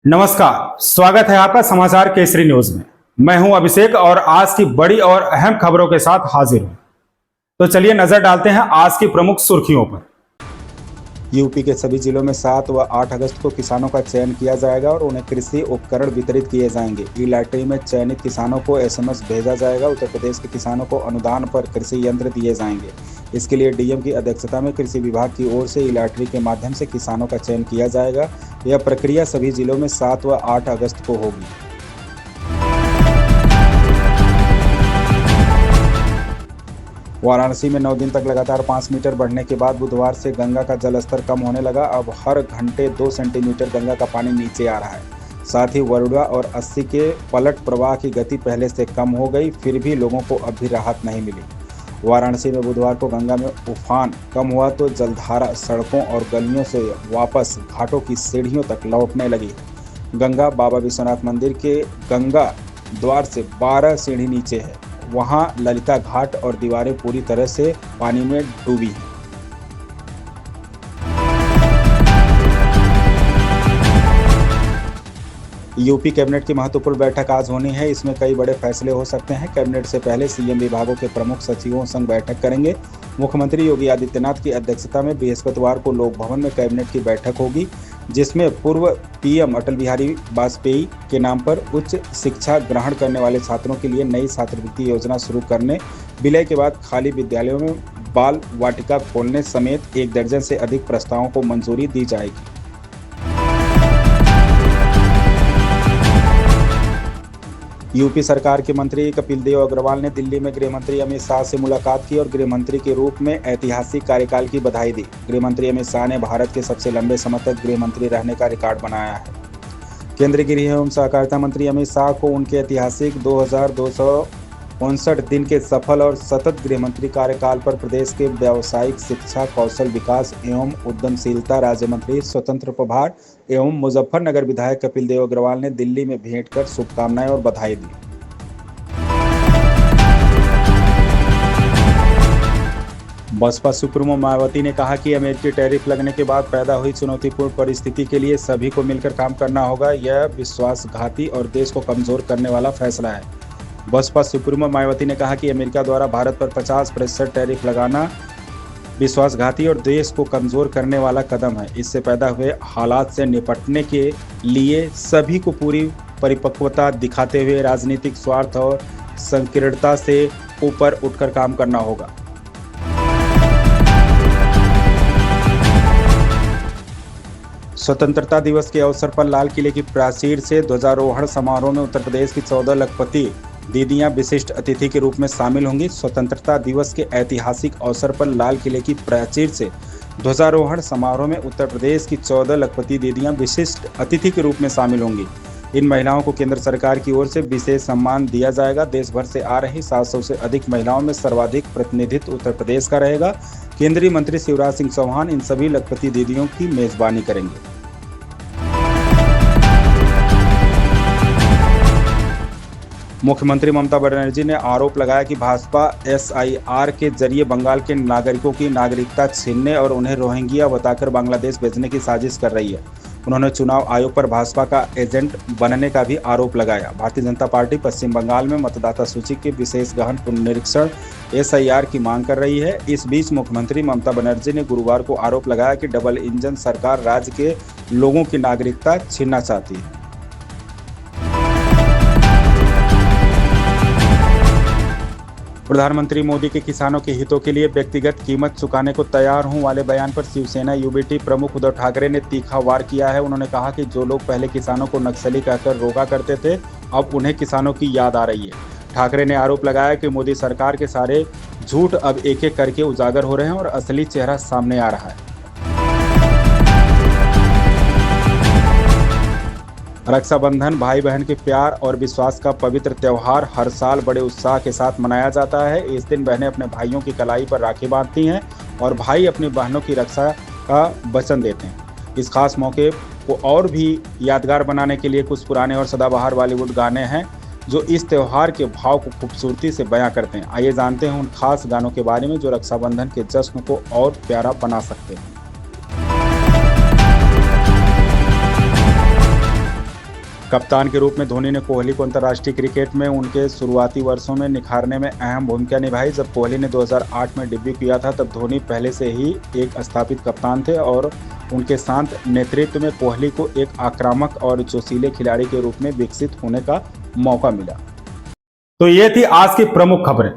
नमस्कार, स्वागत है आपका समाचार केसरी न्यूज में। मैं हूं अभिषेक और आज की बड़ी और अहम खबरों के साथ हाजिर हूं। तो चलिए नजर डालते हैं आज की प्रमुख सुर्खियों पर। यूपी के सभी जिलों में 7 व 8 अगस्त को किसानों का चयन किया जाएगा और उन्हें कृषि उपकरण वितरित किए जाएंगे। ई लॉटरी में चयनित किसानों को एसएमएस भेजा जाएगा। उत्तर प्रदेश के किसानों को अनुदान पर कृषि यंत्र दिए जाएंगे। इसके लिए डीएम की अध्यक्षता में कृषि विभाग की ओर से ई लॉटरी के माध्यम से किसानों का चयन किया जाएगा। यह प्रक्रिया सभी जिलों में 7 व 8 अगस्त को होगी। वाराणसी में 9 दिन तक लगातार 5 मीटर बढ़ने के बाद बुधवार से गंगा का जलस्तर कम होने लगा। अब हर घंटे 2 सेंटीमीटर गंगा का पानी नीचे आ रहा है। साथ ही वरुणा और अस्सी के पलट प्रवाह की गति पहले से कम हो गई, फिर भी लोगों को अब भी राहत नहीं मिली। वाराणसी में बुधवार को गंगा में उफान कम हुआ तो जलधारा सड़कों और गलियों से वापस घाटों की सीढ़ियों तक लौटने लगी। गंगा बाबा विश्वनाथ मंदिर के गंगा द्वार से 12 सीढ़ी नीचे है। वहां ललिता घाट और दीवारें पूरी तरह से पानी में डूबी हैं। यूपी कैबिनेट की महत्वपूर्ण बैठक आज होनी है। इसमें कई बड़े फैसले हो सकते हैं। कैबिनेट से पहले सीएम विभागों के प्रमुख सचिवों संग बैठक करेंगे। मुख्यमंत्री योगी आदित्यनाथ की अध्यक्षता में बृहस्पतिवार को लोक भवन में कैबिनेट की बैठक होगी, जिसमें पूर्व पीएम अटल बिहारी वाजपेयी के नाम पर उच्च शिक्षा ग्रहण करने वाले छात्रों के लिए नई छात्रवृत्ति योजना शुरू करने, विलय के बाद खाली विद्यालयों में बाल वाटिका खोलने समेत 1 दर्जन से अधिक प्रस्तावों को मंजूरी दी जाएगी। यूपी सरकार के मंत्री कपिल देव अग्रवाल ने दिल्ली में गृह मंत्री अमित शाह से मुलाकात की और गृह मंत्री के रूप में ऐतिहासिक कार्यकाल की बधाई दी। गृह मंत्री अमित शाह ने भारत के सबसे लंबे समय तक गृह मंत्री रहने का रिकॉर्ड बनाया है। केंद्रीय गृह एवं सहकारिता मंत्री अमित शाह को उनके ऐतिहासिक 2259 दिन के सफल और सतत गृह मंत्री कार्यकाल पर प्रदेश के व्यावसायिक शिक्षा, कौशल विकास एवं उद्यमशीलता राज्य मंत्री, स्वतंत्र प्रभार एवं मुजफ्फरनगर विधायक कपिल देव अग्रवाल ने दिल्ली में भेंट कर शुभकामनाएं और बधाई दी। बसपा सुप्रीमो मायावती ने कहा कि अमेरिकी टैरिफ लगने के बाद पैदा हुई चुनौतीपूर्ण परिस्थिति के लिए सभी को मिलकर काम करना होगा। यह विश्वासघाती और देश को कमजोर करने वाला फैसला है। बसपा सुप्रीमो मायावती ने कहा कि अमेरिका द्वारा भारत पर 50% टैरिफ लगाना विश्वासघाती और देश को कमजोर करने वाला कदम है। इससे पैदा हुए हालात से निपटने के लिए सभी को पूरी परिपक्वता दिखाते हुए राजनीतिक स्वार्थ और संकीर्णता से ऊपर उठकर काम करना होगा। स्वतंत्रता दिवस के अवसर पर लाल किले की प्राचीर से ध्वजारोहण समारोह में उत्तर प्रदेश की 14 लखपति दीदियां विशिष्ट अतिथि के रूप में शामिल होंगी। स्वतंत्रता दिवस के ऐतिहासिक अवसर पर लाल किले की प्राचीर से ध्वजारोहण समारोह में उत्तर प्रदेश की 14 लखपति दीदियां विशिष्ट अतिथि के रूप में शामिल होंगी। इन महिलाओं को केंद्र सरकार की ओर से विशेष सम्मान दिया जाएगा। देश भर से आ रही 700 से अधिक महिलाओं में सर्वाधिक प्रतिनिधित्व उत्तर प्रदेश का रहेगा। केंद्रीय मंत्री शिवराज सिंह चौहान इन सभी लखपति दीदियों की मेजबानी करेंगे। मुख्यमंत्री ममता बनर्जी ने आरोप लगाया कि भाजपा एसआईआर के जरिए बंगाल के नागरिकों की नागरिकता छीनने और उन्हें रोहिंग्या बताकर बांग्लादेश भेजने की साजिश कर रही है। उन्होंने चुनाव आयोग पर भाजपा का एजेंट बनने का भी आरोप लगाया। भारतीय जनता पार्टी पश्चिम बंगाल में मतदाता सूची के विशेष गहन पुनरीक्षण एसआईआर की मांग कर रही है। इस बीच मुख्यमंत्री ममता बनर्जी ने गुरुवार को आरोप लगाया कि डबल इंजन सरकार राज्य के लोगों की नागरिकता छीनना चाहती है। प्रधानमंत्री मोदी के किसानों के हितों के लिए व्यक्तिगत कीमत चुकाने को तैयार हूं वाले बयान पर शिवसेना यूबीटी प्रमुख उद्धव ठाकरे ने तीखा वार किया है। उन्होंने कहा कि जो लोग पहले किसानों को नक्सली कहकर रोका करते थे, अब उन्हें किसानों की याद आ रही है। ठाकरे ने आरोप लगाया कि मोदी सरकार के सारे झूठ अब एक एक करके उजागर हो रहे हैं और असली चेहरा सामने आ रहा है। रक्षाबंधन भाई बहन के प्यार और विश्वास का पवित्र त्यौहार हर साल बड़े उत्साह के साथ मनाया जाता है। इस दिन बहनें अपने भाइयों की कलाई पर राखी बांधती हैं और भाई अपनी बहनों की रक्षा का वचन देते हैं। इस खास मौके को और भी यादगार बनाने के लिए कुछ पुराने और सदाबहार बॉलीवुड गाने हैं जो इस त्यौहार के भाव को खूबसूरती से बयां करते हैं। आइए जानते हैं उन खास गानों के बारे में जो रक्षाबंधन के जश्न को और प्यारा बना सकते हैं। कप्तान के रूप में धोनी ने कोहली को अंतर्राष्ट्रीय क्रिकेट में उनके शुरुआती वर्षों में निखारने में अहम भूमिका निभाई। जब कोहली ने 2008 में डेब्यू किया था तब धोनी पहले से ही एक स्थापित कप्तान थे और उनके शांत नेतृत्व में कोहली को एक आक्रामक और जोशीले खिलाड़ी के रूप में विकसित होने का मौका मिला। तो ये थी आज की प्रमुख खबरें।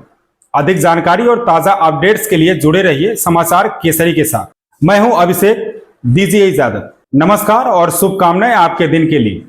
अधिक जानकारी और ताजा अपडेट्स के लिए जुड़े रहिए समाचार केसरी के साथ। मैं हूं अभिषेक, दीजिए इजाजत। नमस्कार और शुभकामनाएं आपके दिन के लिए।